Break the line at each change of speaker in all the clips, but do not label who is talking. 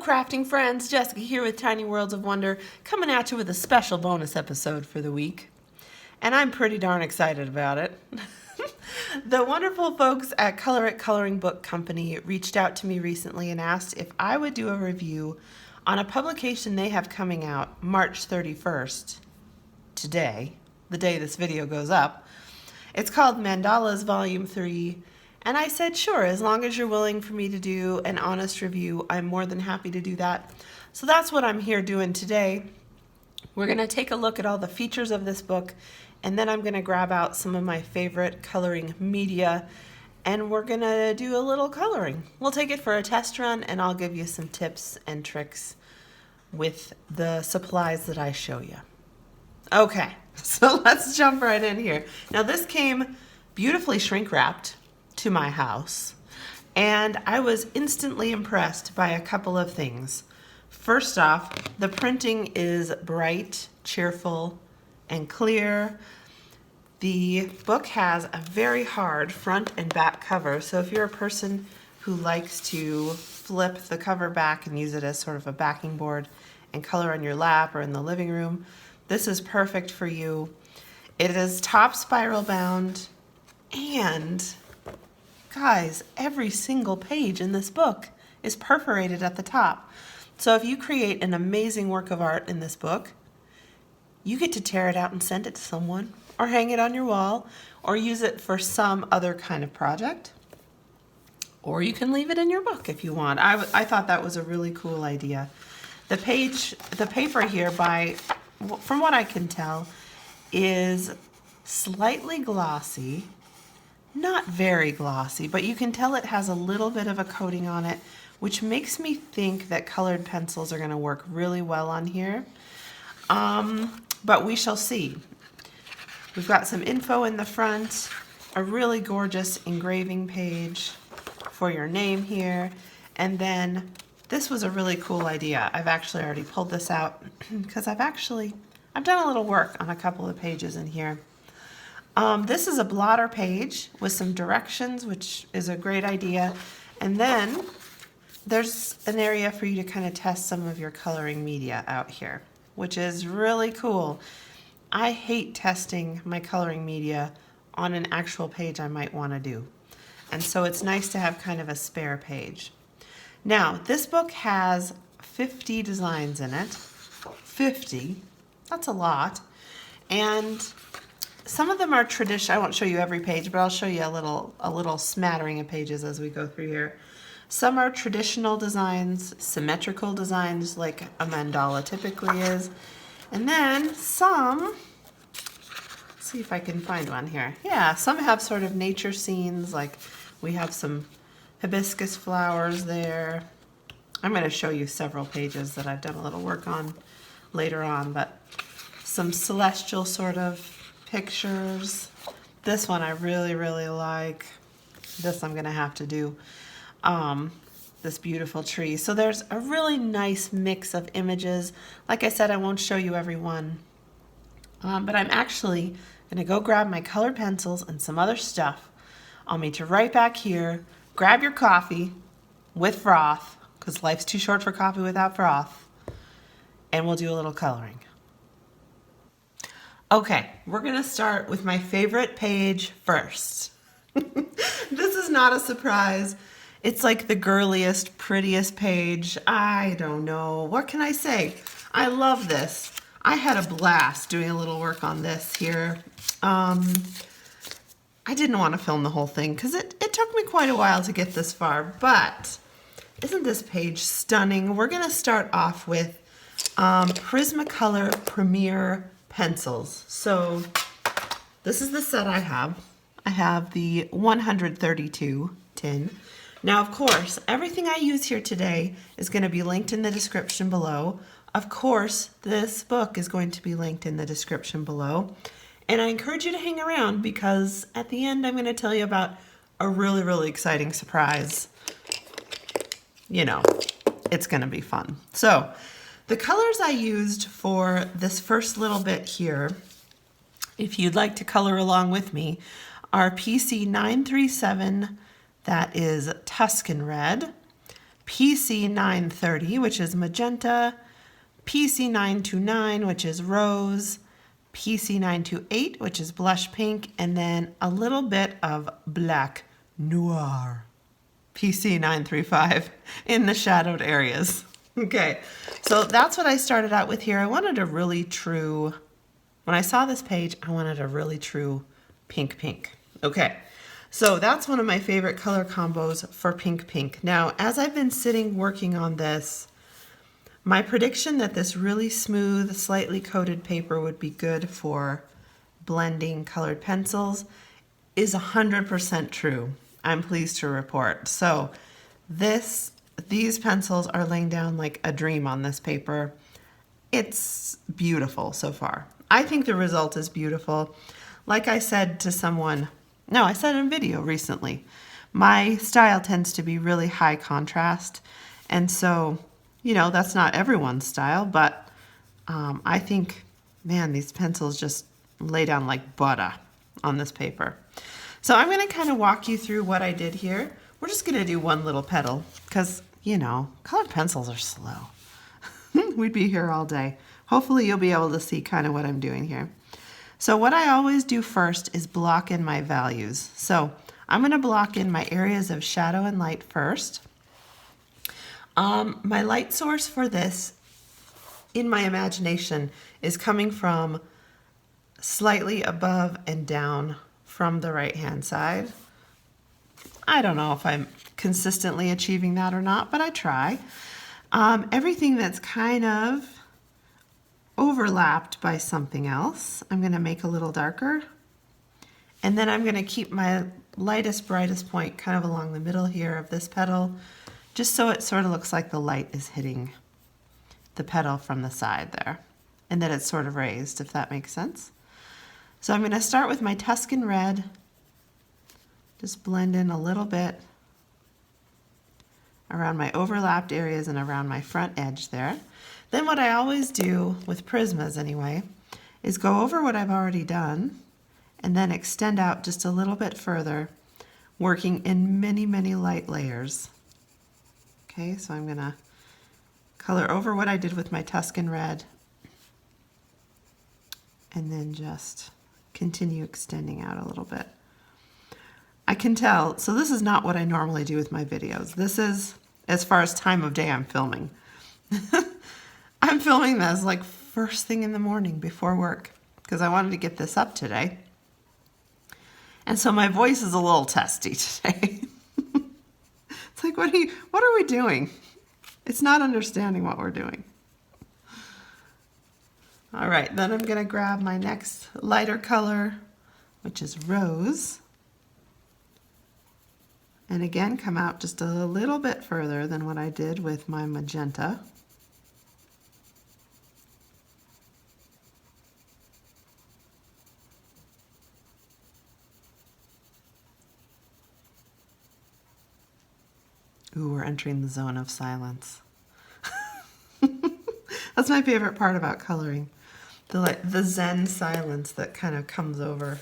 crafting friends, Jessica here with Tiny Worlds of Wonder, coming at you with a special bonus episode for the week. And I'm pretty darn excited about it. The wonderful folks at Colorit Coloring Book Company reached out to me recently and asked if I would do a review on a publication they have coming out March 31st, today, the day this video goes up. It's called Mandalas Volume 3. And I said, sure, as long as you're willing for me to do an honest review, I'm more than happy to do that. So that's what I'm here doing today. We're going to take a look at all the features of this book, and then I'm going to grab out some of my favorite coloring media, and we're going to do a little coloring. We'll take it for a test run, and I'll give you some tips and tricks with the supplies that I show you. Okay, so let's jump right in here. Now this came beautifully shrink wrapped to my house, and I was instantly impressed by a couple of things. First off, the printing is bright, cheerful, and clear. The book has a very hard front and back cover, so if you're a person who likes to flip the cover back and use it as sort of a backing board and color on your lap or in the living room, this is perfect for you. It is top spiral bound, and guys, every single page in this book is perforated at the top. So if you create an amazing work of art in this book, you get to tear it out and send it to someone, or hang it on your wall, or use it for some other kind of project. Or you can leave it in your book if you want. I thought that was a really cool idea. The paper here, from what I can tell, is slightly glossy. Not very glossy, but you can tell it has a little bit of a coating on it, which makes me think that colored pencils are going to work really well on here. But we shall see. We've got some info in the front, a really gorgeous engraving page for your name here, and then this was a really cool idea. I've actually already pulled this out because I've done a little work on a couple of pages in here. This is a blotter page with some directions, which is a great idea. And then there's an area for you to kind of test some of your coloring media out here, which is really cool. I hate testing my coloring media on an actual page I might want to do. And so it's nice to have kind of a spare page. Now, this book has 50 designs in it. 50, that's a lot. And some of them are traditional. I won't show you every page, but I'll show you a little smattering of pages as we go through here. Some are traditional designs, symmetrical designs like a mandala typically is. And then some, let's see if I can find one here. Yeah, some have sort of nature scenes, like we have some hibiscus flowers there. I'm going to show you several pages that I've done a little work on later on, but some celestial sort of pictures. This one I really, really like. This I'm going to have to do. This beautiful tree. So there's a really nice mix of images. Like I said, I won't show you every one. But I'm actually going to go grab my colored pencils and some other stuff. I'll meet you right back here. Grab your coffee with froth, because life's too short for coffee without froth. And we'll do a little coloring. Okay, we're going to start with my favorite page first. This is not a surprise. It's like the girliest, prettiest page. I don't know. What can I say? I love this. I had a blast doing a little work on this here. I didn't want to film the whole thing because it took me quite a while to get this far, but isn't this page stunning? We're going to start off with Prismacolor Premier pencils. So this is the set I have. I have the 132 tin. Now, of course, everything I use here today is going to be linked in the description below. Of course, this book is going to be linked in the description below. And I encourage you to hang around because at the end I'm going to tell you about a really, really exciting surprise. You know, it's going to be fun. So, the colors I used for this first little bit here, if you'd like to color along with me, are PC 937, that is Tuscan Red, PC930, which is magenta, PC929, which is rose, PC928, which is blush pink, and then a little bit of black noir, PC935, in the shadowed areas. Okay, so that's what I started out with here. I wanted a really true, when I saw this page, I wanted a really true pink pink. Okay, so that's one of my favorite color combos for pink pink. Now, as I've been sitting working on this, my prediction that this really smooth, slightly coated paper would be good for blending colored pencils is 100% true. I'm pleased to report. So these pencils are laying down like a dream on this paper. It's beautiful so far. I think the result is beautiful. Like I said to someone, no, I said in a video recently, my style tends to be really high contrast. And so, you know, that's not everyone's style, but I think, man, these pencils just lay down like butter on this paper. So I'm going to kind of walk you through what I did here. We're just going to do one little petal because, you know, colored pencils are slow. We'd be here all day. Hopefully you'll be able to see kind of what I'm doing here. So what I always do first is block in my values. So I'm going to block in my areas of shadow and light first. My light source for this, in my imagination, is coming from slightly above and down from the right-hand side. I don't know if I'm consistently achieving that or not, but I try. Everything that's kind of overlapped by something else, I'm going to make a little darker. And then I'm going to keep my lightest, brightest point kind of along the middle here of this petal, just so it sort of looks like the light is hitting the petal from the side there, and that it's sort of raised, if that makes sense. So I'm going to start with my Tuscan red, just blend in a little bit around my overlapped areas and around my front edge there. Then what I always do with Prismas anyway, is go over what I've already done and then extend out just a little bit further, working in many, many light layers. Okay, so I'm gonna color over what I did with my Tuscan red and then just continue extending out a little bit. I can tell, so this is not what I normally do with my videos. This is as far as time of day I'm filming. I'm filming this like first thing in the morning before work because I wanted to get this up today. And so my voice is a little testy today. It's like, what are we doing? It's not understanding what we're doing. All right, then I'm gonna grab my next lighter color, which is rose. And again, come out just a little bit further than what I did with my magenta. Ooh, we're entering the zone of silence. That's my favorite part about coloring. The Zen silence that kind of comes over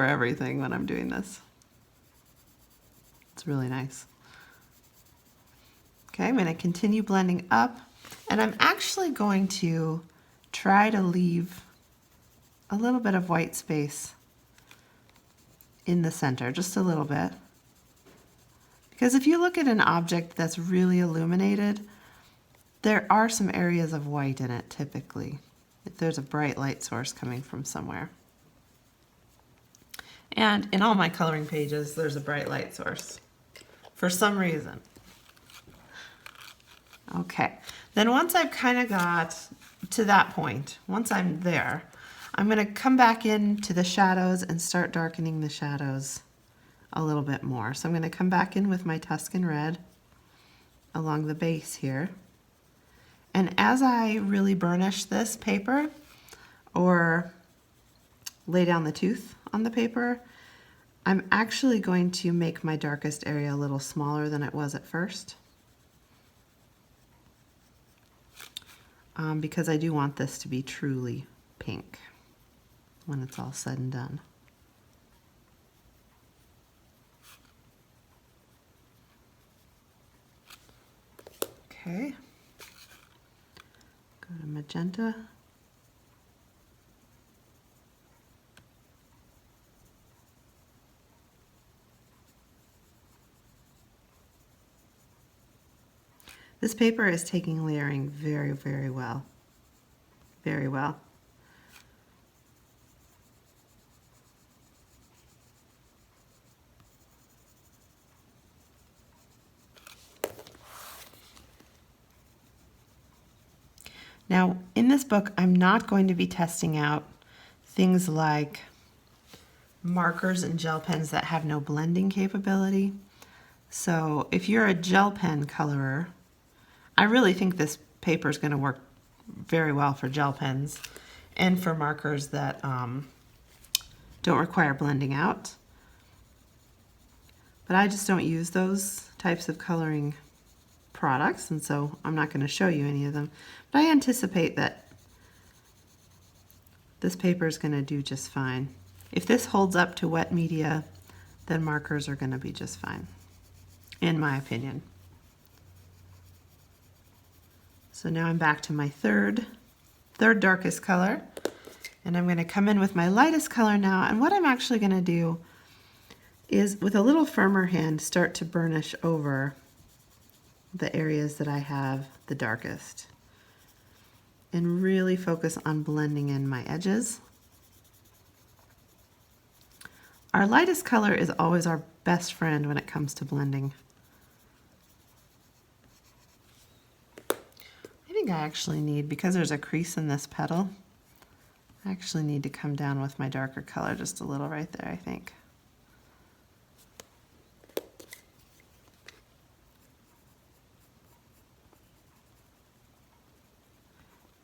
everything when I'm doing this. It's really nice. Okay, I'm going to continue blending up, and I'm actually going to try to leave a little bit of white space in the center, just a little bit. Because if you look at an object that's really illuminated, there are some areas of white in it typically, if there's a bright light source coming from somewhere. And in all my coloring pages, there's a bright light source for some reason. Okay, then once I've kind of got to that point, once I'm there, I'm going to come back into the shadows and start darkening the shadows a little bit more. So I'm going to come back in with my Tuscan red along the base here. And as I really burnish this paper or lay down the tooth on the paper, I'm actually going to make my darkest area a little smaller than it was at first. Because I do want this to be truly pink when it's all said and done. Okay. Go to magenta. This paper is taking layering very, very well. Very well. Now, in this book, I'm not going to be testing out things like markers and gel pens that have no blending capability. So if you're a gel pen colorer, I really think this paper is going to work very well for gel pens and for markers that don't require blending out. But I just don't use those types of coloring products, and so I'm not going to show you any of them. But I anticipate that this paper is going to do just fine. If this holds up to wet media, then markers are going to be just fine, in my opinion. So now I'm back to my third darkest color, and I'm going to come in with my lightest color now, and what I'm actually going to do is, with a little firmer hand, start to burnish over the areas that I have the darkest and really focus on blending in my edges. Our lightest color is always our best friend when it comes to blending. I think I actually need, because there's a crease in this petal, I actually need to come down with my darker color just a little right there, I think.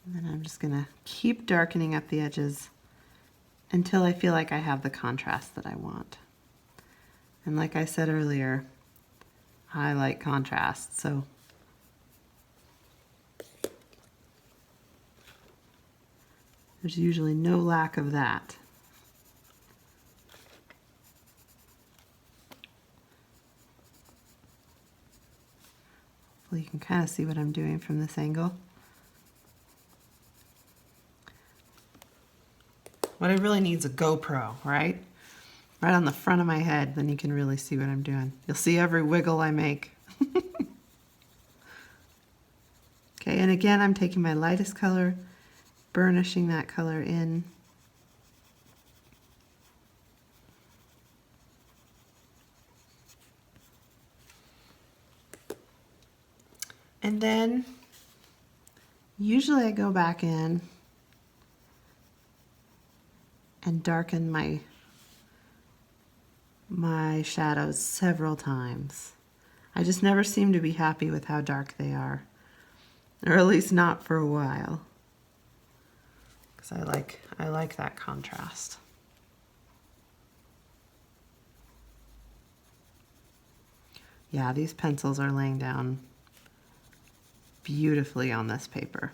And then I'm just going to keep darkening up the edges until I feel like I have the contrast that I want. And like I said earlier, I like contrast, so there's usually no lack of that. Hopefully you can kind of see what I'm doing from this angle. What I really need is a GoPro, right? Right on the front of my head, then you can really see what I'm doing. You'll see every wiggle I make. Okay, and again, I'm taking my lightest color, burnishing that color in. And then, usually I go back in and darken my shadows several times. I just never seem to be happy with how dark they are, or at least not for a while, because I like that contrast. Yeah, these pencils are laying down beautifully on this paper.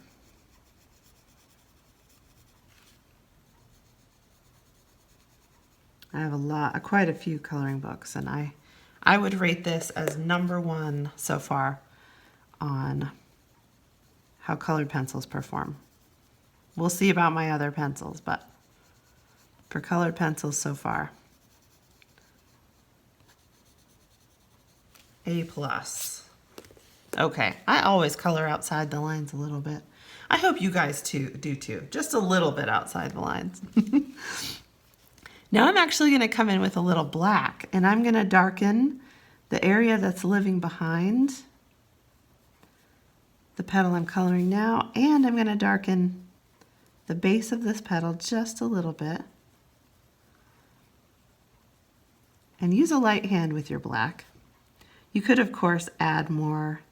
I have quite a few coloring books, and I would rate this as #1 so far on how colored pencils perform. We'll see about my other pencils, but for colored pencils so far, A+. Okay, I always color outside the lines a little bit. I hope you guys do too, just a little bit outside the lines. Now I'm actually going to come in with a little black, and I'm going to darken the area that's living behind the petal I'm coloring now, and I'm going to darken the base of this petal just a little bit. And use a light hand with your black. You could, of course, add more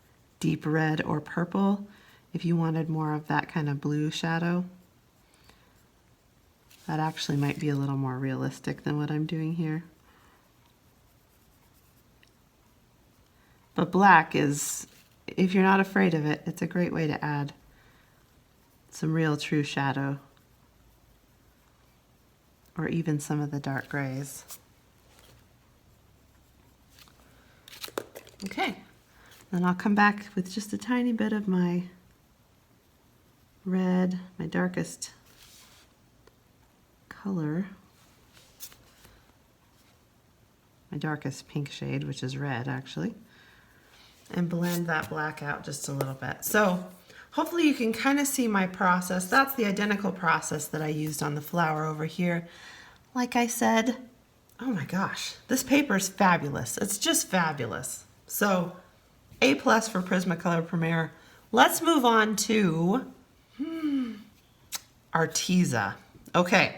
deep red or purple if you wanted more of that kind of blue shadow. That actually might be a little more realistic than what I'm doing here. But black is, if you're not afraid of it, it's a great way to add some real true shadow, or even some of the dark grays. Okay, Then I'll come back with just a tiny bit of my red, my darkest color, my darkest pink shade, which is red actually, and blend that black out just a little bit. So hopefully you can kind of see my process. That's the identical process that I used on the flower over here. Like I said, oh my gosh, this paper is fabulous. It's just fabulous. So A+ for Prismacolor Premier. Let's move on to Arteza. Okay.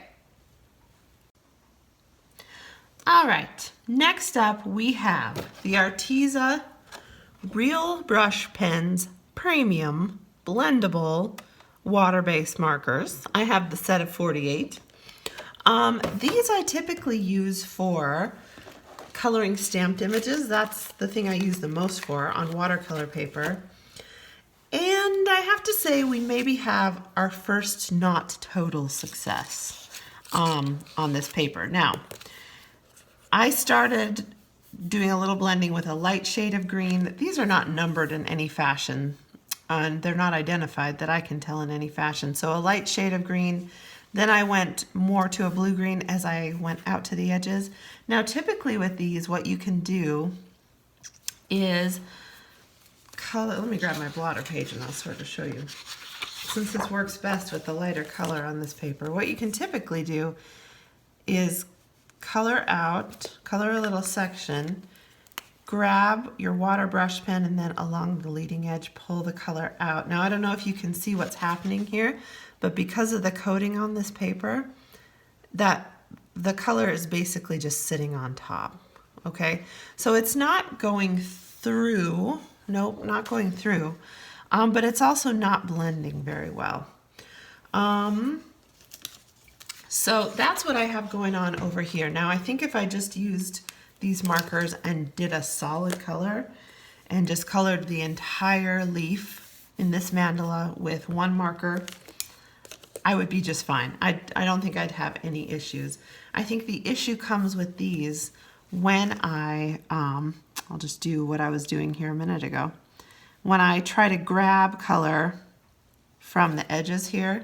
All right, next up we have the Arteza Real Brush Pens Premium Blendable Water-Based Markers. I have the set of 48. These I typically use for coloring stamped images. That's the thing I use the most for on watercolor paper. And I have to say we maybe have our first not total success on this paper. Now, I started doing a little blending with a light shade of green. These are not numbered in any fashion, and they're not identified that I can tell in any fashion. So a light shade of green, then I went more to a blue-green as I went out to the edges. Now typically with these, what you can do is color, let me grab my blotter page and I'll sort of show you. Since this works best with the lighter color on this paper, what you can typically do is color out, color a little section, grab your water brush pen, and then along the leading edge pull the color out. Now I don't know if you can see what's happening here, but because of the coating on this paper, that the color is basically just sitting on top. Okay, so it's not going through, nope, not going through, but it's also not blending very well. So that's what I have going on over here. Now I think if I just used these markers and did a solid color and just colored the entire leaf in this mandala with one marker, I would be just fine. I don't think I'd have any issues. I think the issue comes with these when I'll just do what I was doing here a minute ago. When I try to grab color from the edges here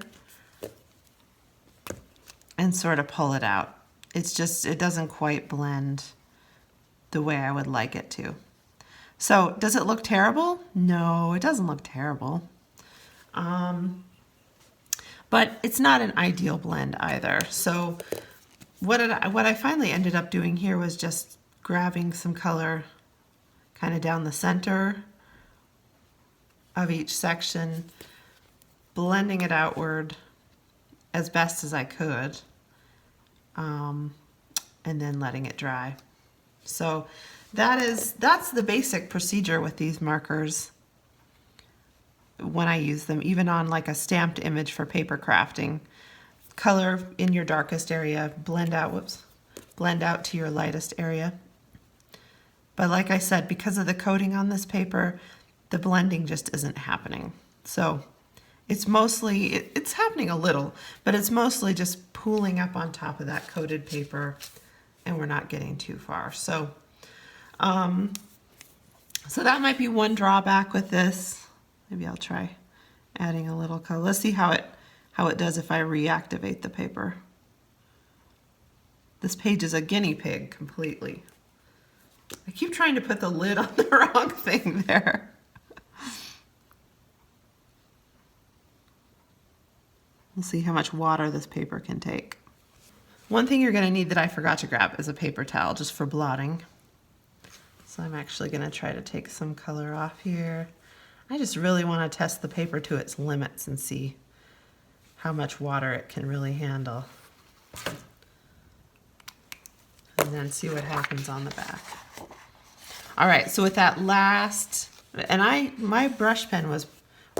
and sort of pull it out, it's just, it doesn't quite blend the way I would like it to. So does it look terrible? No, it doesn't look terrible. But it's not an ideal blend either. So what I finally ended up doing here was just grabbing some color kind of down the center of each section, blending it outward as best as I could, and then letting it dry. So that's the basic procedure with these markers when I use them, even on like a stamped image for paper crafting. Color in your darkest area, blend out to your lightest area. But like I said, because of the coating on this paper, the blending just isn't happening. So it's mostly, it's happening a little, but it's mostly just pooling up on top of that coated paper, and we're not getting too far. So, so that might be one drawback with this. Maybe I'll try adding a little color. Let's see how it does if I reactivate the paper. This page is a guinea pig completely. I keep trying to put the lid on the wrong thing there. We'll see how much water this paper can take. One thing you're going to need that I forgot to grab is a paper towel just for blotting. So I'm actually going to try to take some color off here. I just really want to test the paper to its limits and see how much water it can really handle. And then see what happens on the back. All right, so with that last, and my brush pen was,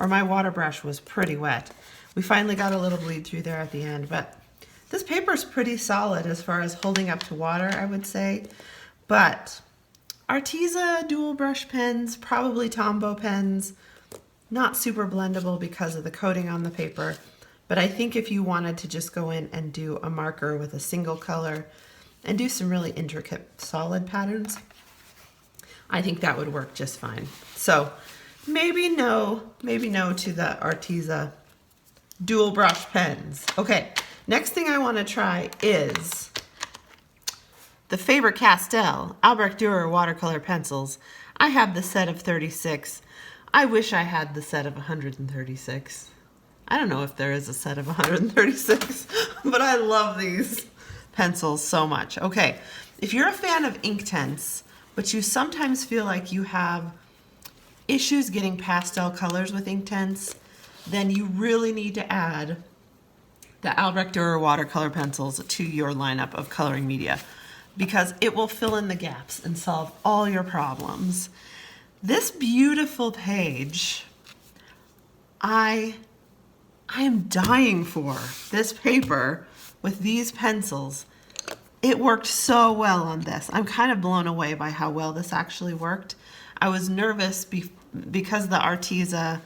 or my water brush was pretty wet. We finally got a little bleed through there at the end, but this paper is pretty solid as far as holding up to water, I would say. But Arteza dual brush pens, probably Tombow pens, not super blendable because of the coating on the paper. But I think if you wanted to just go in and do a marker with a single color and do some really intricate solid patterns, I think that would work just fine. So maybe no to the Arteza dual brush pens. Okay, next thing I want to try is the Faber-Castell Albrecht Durer watercolor pencils. I have the set of 36. I wish I had the set of 136. I don't know if there is a set of 136, but I love these pencils so much. Okay, if you're a fan of Inktense, but you sometimes feel like you have issues getting pastel colors with Inktense, then you really need to add the Albrecht Dürer watercolor pencils to your lineup of coloring media, because it will fill in the gaps and solve all your problems. This beautiful page, I am dying for this paper with these pencils. It worked so well on this. I'm kind of blown away by how well this actually worked. I was nervous because the Arteza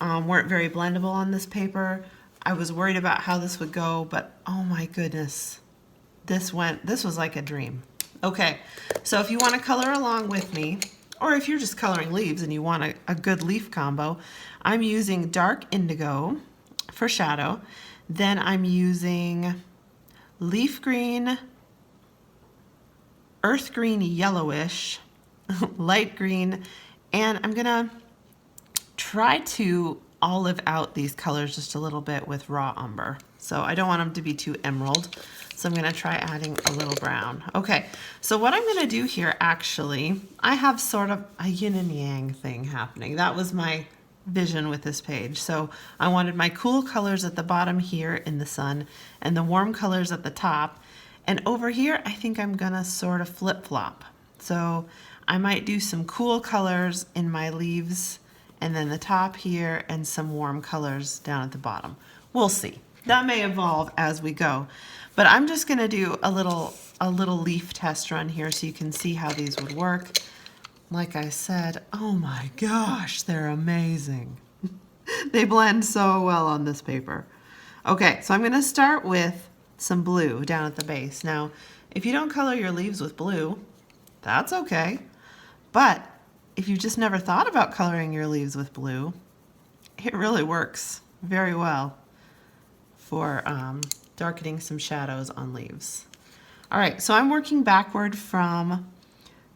weren't very blendable on this paper. I was worried about how this would go, but oh my goodness, this was like a dream. Okay, so if you want to color along with me, or if you're just coloring leaves and you want a good leaf combo, I'm using dark indigo for shadow. Then I'm using leaf green, earth green yellowish, light green, and I'm gonna try to olive out these colors just a little bit with raw umber. So I don't want them to be too emerald. So I'm gonna try adding a little brown. Okay, so what I'm gonna do here, actually, I have sort of a yin and yang thing happening. That was my vision with this page. So I wanted my cool colors at the bottom here in the sun and the warm colors at the top. And over here, I think I'm gonna sort of flip-flop. So I might do some cool colors in my leaves and then the top here and some warm colors down at the bottom. We'll see. That may evolve as we go. But I'm just gonna do a little leaf test run here so you can see how these would work. Like I said, oh my gosh, they're amazing. They blend so well on this paper. Okay, so I'm gonna start with some blue down at the base. Now, if you don't color your leaves with blue, that's okay. But if you've just never thought about coloring your leaves with blue, it really works very well for darkening some shadows on leaves. All right, so I'm working backward from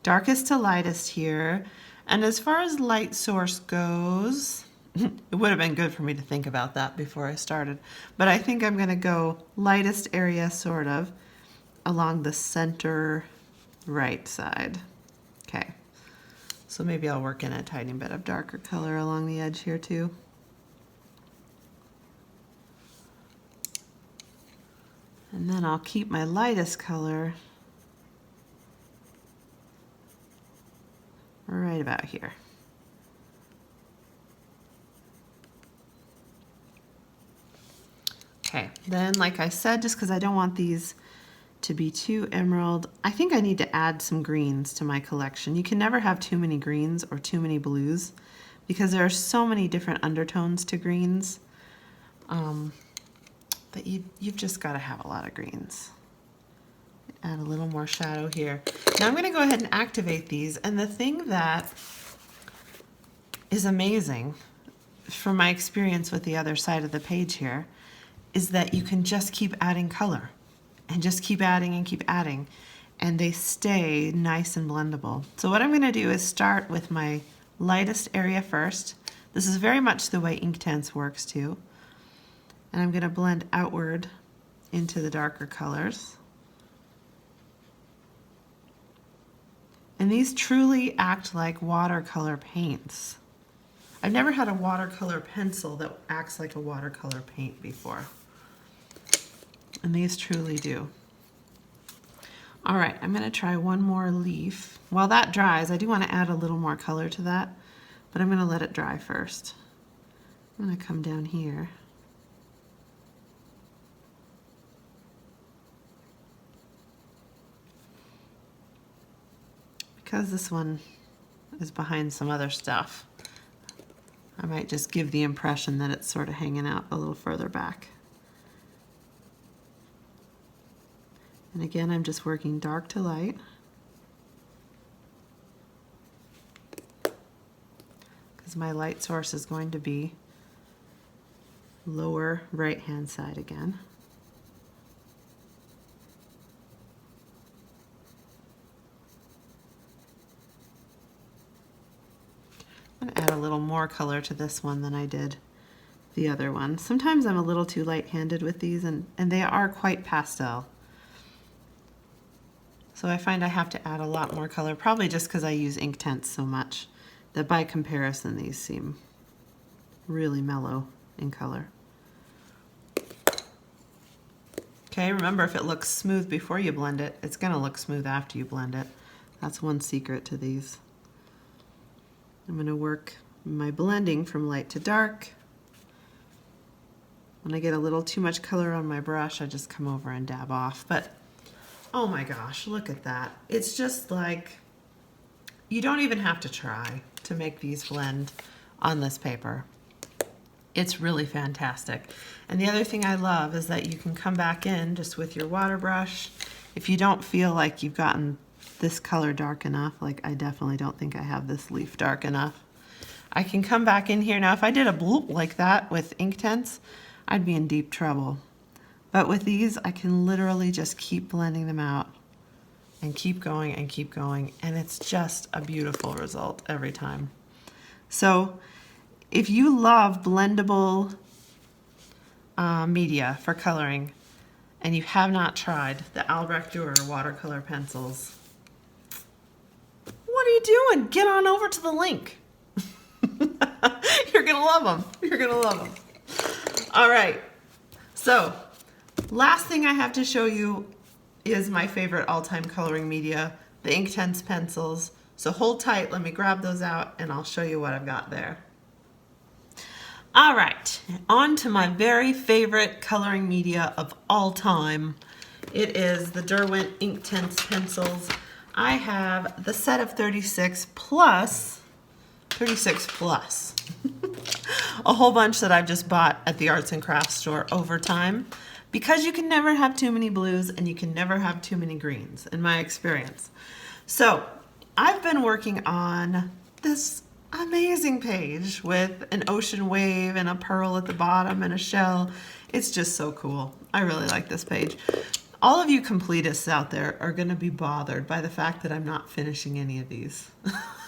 darkest to lightest here. And as far as light source goes, it would have been good for me to think about that before I started, but I think I'm gonna go lightest area sort of along the center right side. Okay, so maybe I'll work in a tiny bit of darker color along the edge here too. And then I'll keep my lightest color right about here. Okay, then like I said, just because I don't want these to be too emerald, I think I need to add some greens to my collection. You can never have too many greens or too many blues because there are so many different undertones to greens that you've just got to have a lot of greens. Add a little more shadow here. Now I'm going to go ahead and activate these, and the thing that is amazing from my experience with the other side of the page here is that you can just keep adding color and just keep adding and keep adding, and they stay nice and blendable. So what I'm going to do is start with my lightest area first. This is very much the way Inktense works too. And I'm going to blend outward into the darker colors. And these truly act like watercolor paints. I've never had a watercolor pencil that acts like a watercolor paint before. And these truly do. All right, I'm gonna try one more leaf. While that dries, I do want to add a little more color to that, but I'm gonna let it dry first. I'm gonna come down here. Because this one is behind some other stuff, I might just give the impression that it's sort of hanging out a little further back. And again, I'm just working dark to light. because my light source is going to be lower right hand side again. I'm going to add a little more color to this one than I did the other one. Sometimes I'm a little too light-handed with these, and they are quite pastel. So I find I have to add a lot more color, probably just because I use Inktense so much, that by comparison these seem really mellow in color. Okay, remember, if it looks smooth before you blend it, it's going to look smooth after you blend it. That's one secret to these. I'm going to work my blending from light to dark. When I get a little too much color on my brush, I just come over and dab off. But oh my gosh, look at that. It's just like, you don't even have to try to make these blend on this paper. It's really fantastic. And the other thing I love is that you can come back in just with your water brush. If you don't feel like you've gotten this color dark enough, like I definitely don't think I have this leaf dark enough, I can come back in here. Now if I did a bloop like that with Inktense, I'd be in deep trouble. But with these, I can literally just keep blending them out and keep going, and it's just a beautiful result every time. So if you love blendable media for coloring and you have not tried the Albrecht Durer watercolor pencils, what are you doing? Get on over to the link. You're gonna love them. You're gonna love them. All right, so last thing I have to show you is my favorite all-time coloring media, the Inktense pencils. So hold tight, let me grab those out and I'll show you what I've got there. All right, on to my very favorite coloring media of all time. It is the Derwent Inktense pencils. I have the set of 36 plus, a whole bunch that I've just bought at the arts and crafts store over time, because you can never have too many blues and you can never have too many greens, in my experience. So I've been working on this amazing page with an ocean wave and a pearl at the bottom and a shell. It's just so cool. I really like this page. All of you completists out there are going to be bothered by the fact that I'm not finishing any of these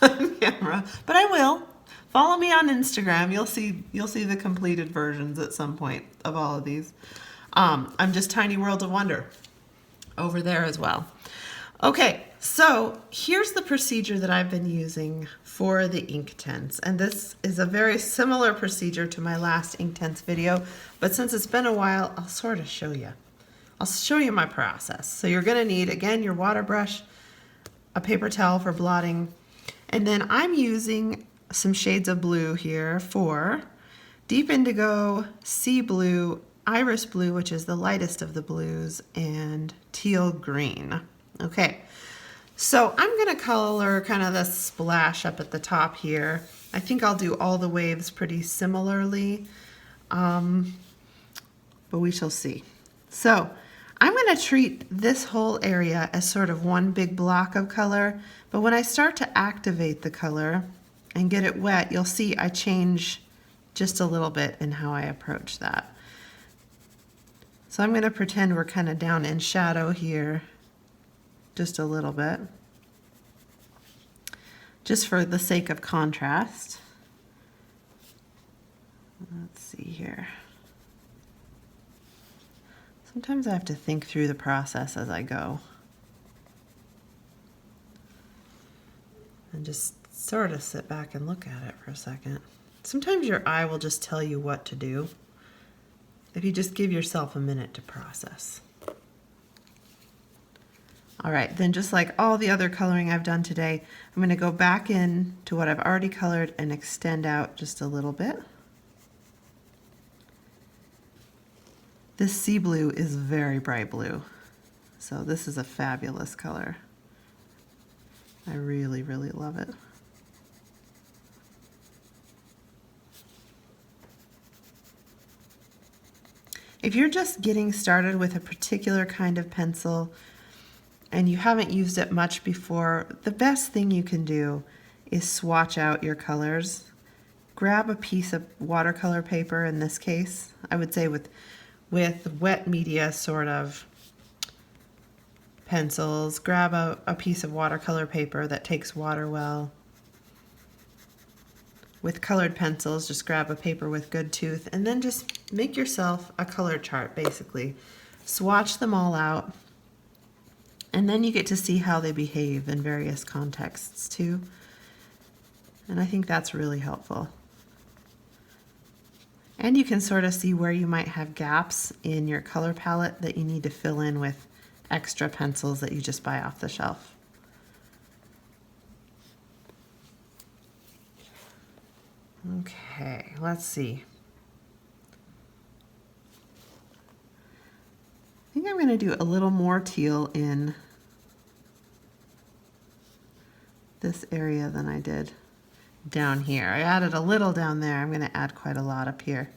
on camera, but I will. Follow me on Instagram. You'll see the completed versions at some point of all of these. I'm just Tiny World of Wonder over there as well. Okay, so here's the procedure that I've been using for the Inktense, and this is a very similar procedure to my last Inktense video, but since it's been a while, I'll sort of show you. I'll show you my process. So you're going to need, again, your water brush, a paper towel for blotting, and then I'm using some shades of blue here for Deep Indigo, Sea Blue, Iris Blue, which is the lightest of the blues, and Teal Green. Okay, so I'm going to color kind of this splash up at the top here. I think I'll do all the waves pretty similarly, but we shall see. So I'm going to treat this whole area as sort of one big block of color, but when I start to activate the color and get it wet, you'll see I change just a little bit in how I approach that. So I'm going to pretend we're kind of down in shadow here just a little bit, just for the sake of contrast. Let's see here. Sometimes I have to think through the process as I go and just sort of sit back and look at it for a second. Sometimes your eye will just tell you what to do if you just give yourself a minute to process. All right, then just like all the other coloring I've done today, I'm going to go back in to what I've already colored and extend out just a little bit. This sea blue is very bright blue, so this is a fabulous color. I really, really love it. If you're just getting started with a particular kind of pencil and you haven't used it much before, the best thing you can do is swatch out your colors grab a piece of watercolor paper in this case. I would say with wet media sort of pencils, grab a piece of watercolor paper that takes water well. With colored pencils, just grab a paper with good tooth and then just make yourself a color chart basically. Swatch them all out and then you get to see how they behave in various contexts too. And I think that's really helpful. And you can sort of see where you might have gaps in your color palette that you need to fill in with extra pencils that you just buy off the shelf. Okay, let's see. I think I'm going to do a little more teal in this area than I did down here. I added a little down there. I'm going to add quite a lot up here.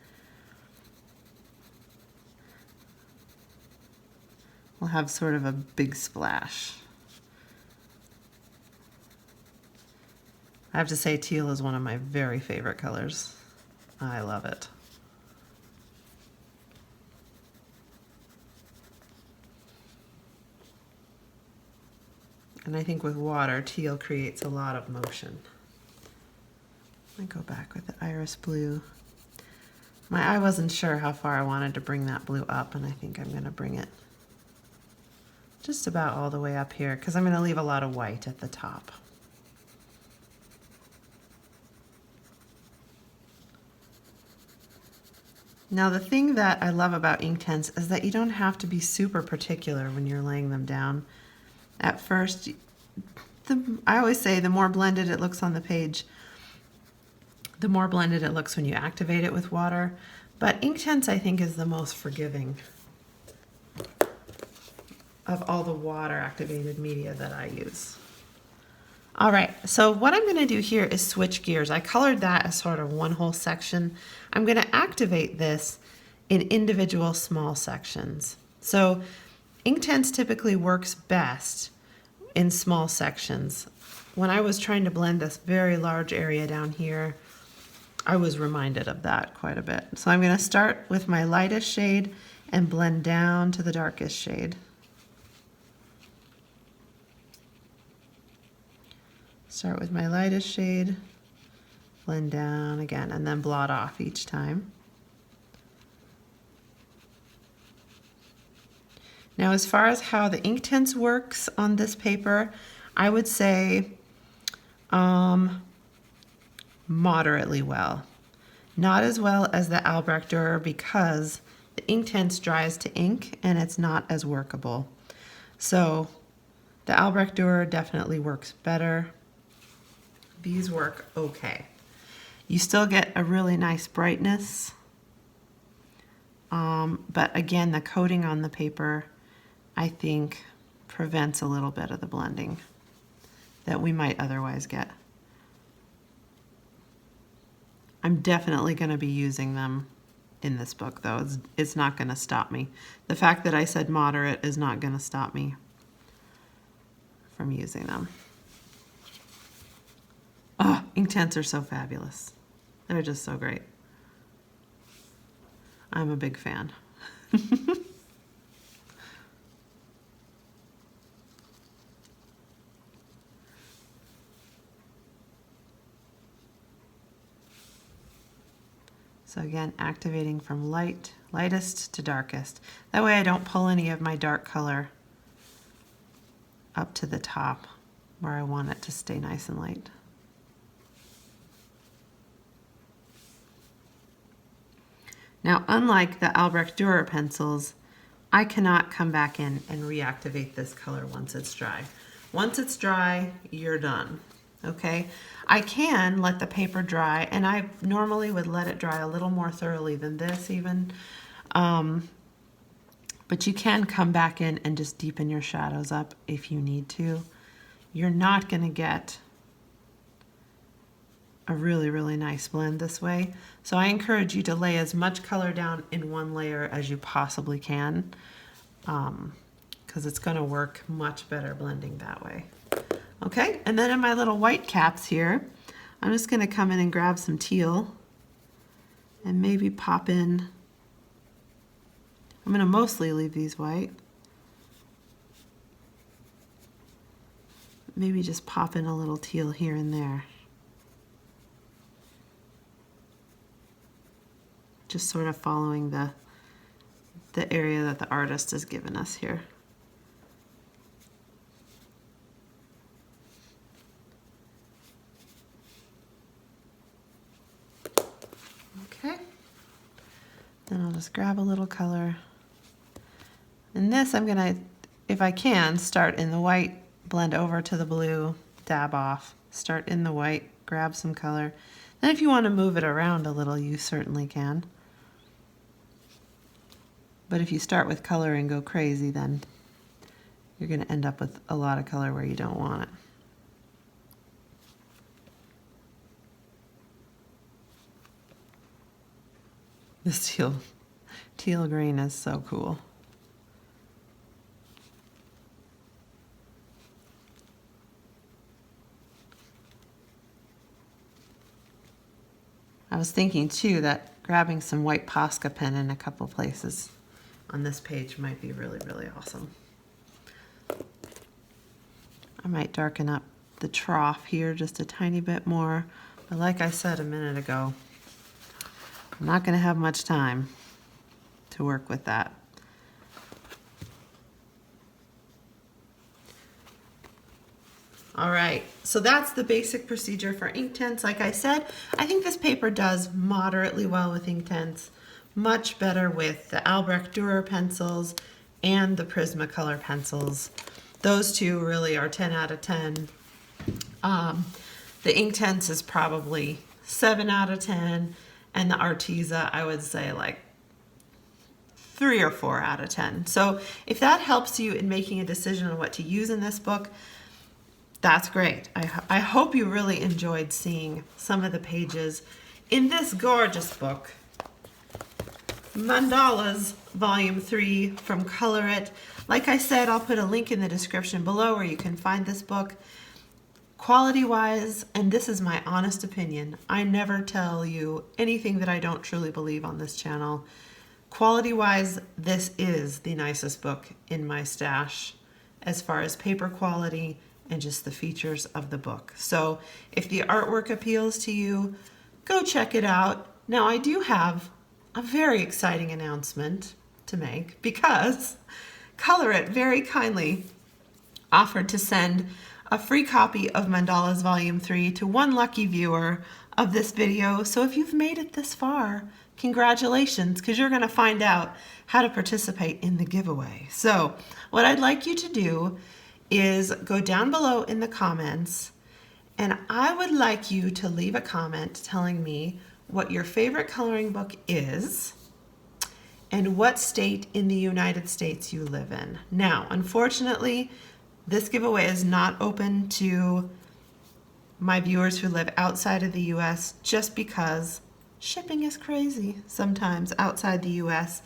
We'll have sort of a big splash. I have to say teal is one of my very favorite colors. I love it. And I think with water, teal creates a lot of motion. I go back with the iris blue. My eye wasn't sure how far I wanted to bring that blue up, and I think I'm going to bring it just about all the way up here because I'm going to leave a lot of white at the top. Now the thing that I love about Inktense is that you don't have to be super particular when you're laying them down. At first, I always say the more blended it looks on the page, the more blended it looks when you activate it with water. But Inktense, I think, is the most forgiving of all the water activated media that I use. All right, so what I'm gonna do here is switch gears. I colored that as sort of one whole section. I'm gonna activate this in individual small sections. So Inktense typically works best in small sections. When I was trying to blend this very large area down here, I was reminded of that quite a bit. So I'm gonna start with my lightest shade and blend down to the darkest shade. Start with my lightest shade, blend down again, and then blot off each time. Now, as far as how the Inktense works on this paper, I would say moderately well. Not as well as the Albrecht Durer because the Inktense dries to ink and it's not as workable. So the Albrecht Durer definitely works better. These work okay. You still get a really nice brightness, but again, the coating on the paper, I think, prevents a little bit of the blending that we might otherwise get. I'm definitely going to be using them in this book, though. It's not going to stop me. The fact that I said moderate is not going to stop me from using them. Oh, Inktense are so fabulous. They're just so great. I'm a big fan. So again, activating from lightest to darkest. That way I don't pull any of my dark color up to the top where I want it to stay nice and light. Now, unlike the Albrecht Dürer pencils, I cannot come back in and reactivate this color once it's dry. Once it's dry, you're done, okay? I can let the paper dry, and I normally would let it dry a little more thoroughly than this even, but you can come back in and just deepen your shadows up if you need to. You're not gonna get a really, really nice blend this way. So I encourage you to lay as much color down in one layer as you possibly can, because it's gonna work much better blending that way. Okay, and then in my little white caps here, I'm just going to come in and grab some teal and maybe pop in. I'm going to mostly leave these white. Maybe just pop in a little teal here and there. Just sort of following the area that the artist has given us here. Okay. Then I'll just grab a little color. And this I'm gonna, if I can, start in the white, blend over to the blue, dab off, start in the white, grab some color. Then if you want to move it around a little, you certainly can. But if you start with color and go crazy, then you're going to end up with a lot of color where you don't want it. This teal green is so cool. I was thinking too that grabbing some white Posca pen in a couple places on this page might be really, really awesome. I might darken up the trough here just a tiny bit more, but like I said a minute ago, I'm not going to have much time to work with that. All right, so that's the basic procedure for Inktense. Like I said, I think this paper does moderately well with Inktense, much better with the Albrecht Durer pencils and the Prismacolor pencils. Those two really are 10 out of 10. The Inktense is probably 7 out of 10, and the Arteza, I would say like 3 or 4 out of 10. So if that helps you in making a decision on what to use in this book, that's great. I hope you really enjoyed seeing some of the pages in this gorgeous book, Mandalas, Volume 3 from Colorit. Like I said, I'll put a link in the description below where you can find this book. Quality-wise, and this is my honest opinion, I never tell you anything that I don't truly believe on this channel. Quality-wise, this is the nicest book in my stash as far as paper quality and just the features of the book. So if the artwork appeals to you, go check it out. Now I do have a very exciting announcement to make because Colorit very kindly offered to send a free copy of Mandalas Volume 3 to one lucky viewer of this video. So if you've made it this far, congratulations, because you're going to find out how to participate in the giveaway. So what I'd like you to do is go down below in the comments, and I would like you to leave a comment telling me what your favorite coloring book is and what state in the United States you live in. Now, unfortunately, this giveaway is not open to my viewers who live outside of the US just because shipping is crazy sometimes outside the US,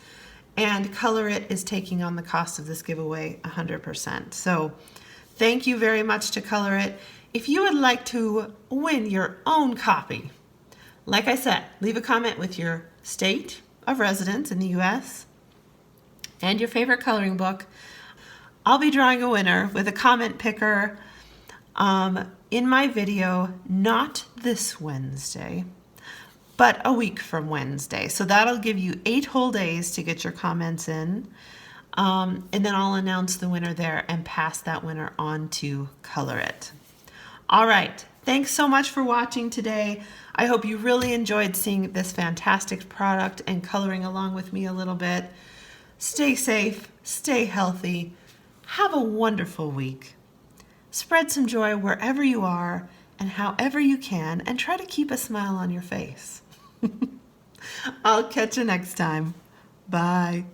and Colorit is taking on the cost of this giveaway 100%. So thank you very much to Colorit. If you would like to win your own copy, like I said, leave a comment with your state of residence in the US and your favorite coloring book. I'll be drawing a winner with a comment picker in my video, not this Wednesday, but a week from Wednesday. So that'll give you 8 whole days to get your comments in. And then I'll announce the winner there and pass that winner on to Colorit. All right, thanks so much for watching today. I hope you really enjoyed seeing this fantastic product and coloring along with me a little bit. Stay safe, stay healthy, have a wonderful week. Spread some joy wherever you are and however you can, and try to keep a smile on your face. I'll catch you next time. Bye.